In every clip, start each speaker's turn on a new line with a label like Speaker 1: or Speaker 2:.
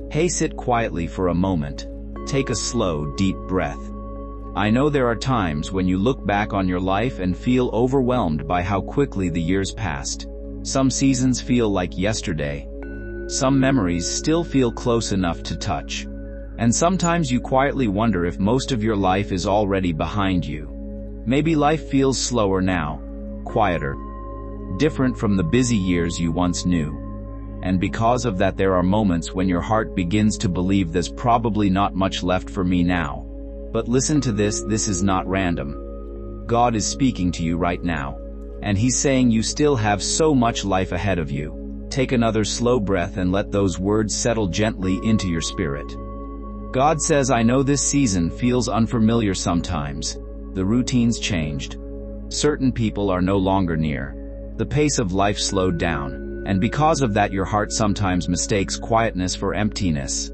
Speaker 1: Hey, sit quietly for a moment. Take a slow, deep breath. I know there are times when you look back on your life and feel overwhelmed by how quickly the years passed. Some seasons feel like yesterday. Some memories still feel close enough to touch. And sometimes you quietly wonder if most of your life is already behind you. Maybe life feels slower now, quieter, different from the busy years you once knew. And because of that, there are moments when your heart begins to believe there's probably not much left for me now. But listen to this is not random. God is speaking to you right now. And He's saying you still have so much life ahead of you. Take another slow breath and let those words settle gently into your spirit. God says, I know this season feels unfamiliar sometimes. The routine's changed. Certain people are no longer near. The pace of life slowed down. And because of that, your heart sometimes mistakes quietness for emptiness.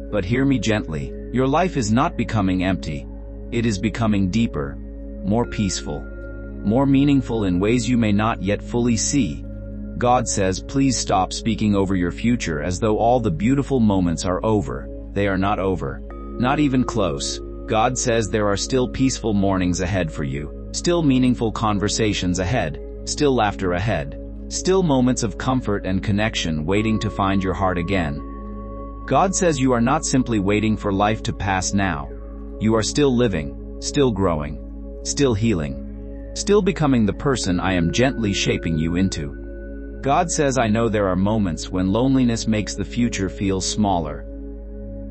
Speaker 1: But hear me gently. Your life is not becoming empty. It is becoming deeper, more peaceful, more meaningful in ways you may not yet fully see. God says, please stop speaking over your future as though all the beautiful moments are over. They are not over. Not even close. God says there are still peaceful mornings ahead for you. Still meaningful conversations ahead. Still laughter ahead. Still moments of comfort and connection waiting to find your heart again. God says you are not simply waiting for life to pass now. You are still living, still growing, still healing, still becoming the person I am gently shaping you into. God says, I know there are moments when loneliness makes the future feel smaller.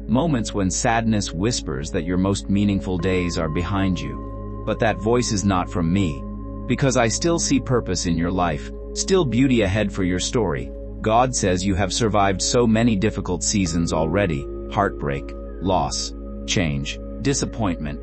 Speaker 1: Moments when sadness whispers that your most meaningful days are behind you. But that voice is not from me. Because I still see purpose in your life. Still beauty ahead for your story. God says you have survived so many difficult seasons already. Heartbreak, loss, change, disappointment.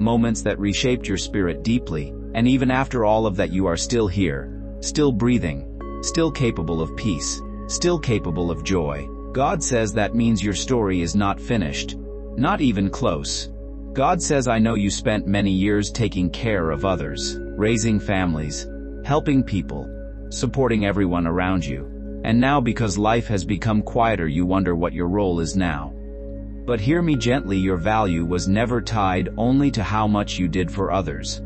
Speaker 1: Moments that reshaped your spirit deeply. And even after all of that, you are still here. Still breathing. Still capable of peace. Still capable of joy. God says that means your story is not finished. Not even close. God says, I know you spent many years taking care of others, raising families, helping people, supporting everyone around you. And now, because life has become quieter, you wonder what your role is now. But hear me gently, your value was never tied only to how much you did for others.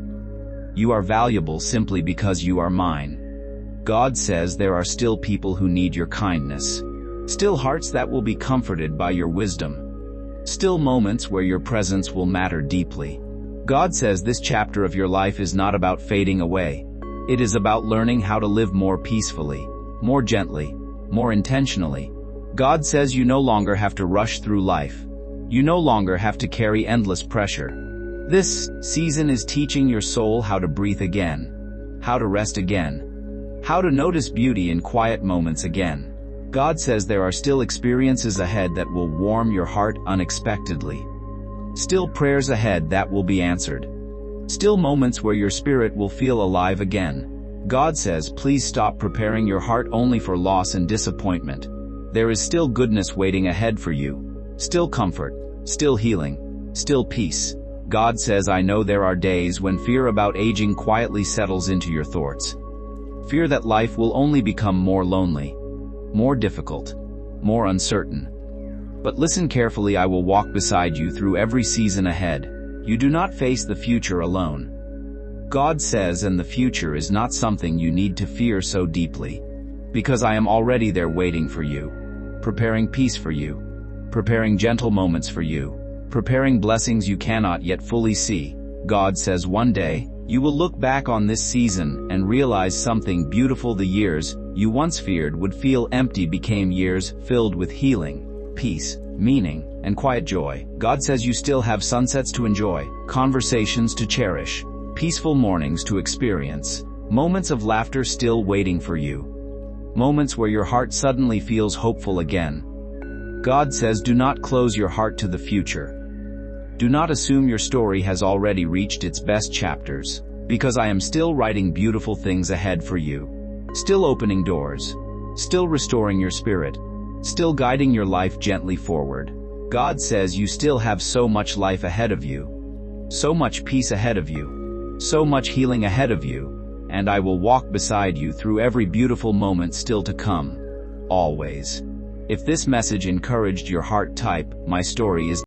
Speaker 1: You are valuable simply because you are mine. God says there are still people who need your kindness. Still hearts that will be comforted by your wisdom. Still moments where your presence will matter deeply. God says this chapter of your life is not about fading away. It is about learning how to live more peacefully, more gently, more intentionally. God says you no longer have to rush through life. You no longer have to carry endless pressure. This season is teaching your soul how to breathe again, how to rest again, how to notice beauty in quiet moments again. God says there are still experiences ahead that will warm your heart unexpectedly. Still prayers ahead that will be answered. Still moments where your spirit will feel alive again. God says, please stop preparing your heart only for loss and disappointment. There is still goodness waiting ahead for you. Still comfort, still healing, still peace. God says, I know there are days when fear about aging quietly settles into your thoughts. Fear that life will only become more lonely, more difficult, more uncertain. But listen carefully, I will walk beside you through every season ahead. You do not face the future alone. God says, and the future is not something you need to fear so deeply. Because I am already there waiting for you. Preparing peace for you. Preparing gentle moments for you. Preparing blessings you cannot yet fully see. God says one day, you will look back on this season and realize something beautiful. The years you once feared would feel empty became years filled with healing, peace, meaning, and quiet joy. God says you still have sunsets to enjoy, conversations to cherish, peaceful mornings to experience, moments of laughter still waiting for you, moments where your heart suddenly feels hopeful again. God says do not close your heart to the future. Do not assume your story has already reached its best chapters, because I am still writing beautiful things ahead for you. Still opening doors, still restoring your spirit, still guiding your life gently forward. God says you still have so much life ahead of you, so much peace ahead of you, so much healing ahead of you, and I will walk beside you through every beautiful moment still to come, always. If this message encouraged your heart, type, "My story is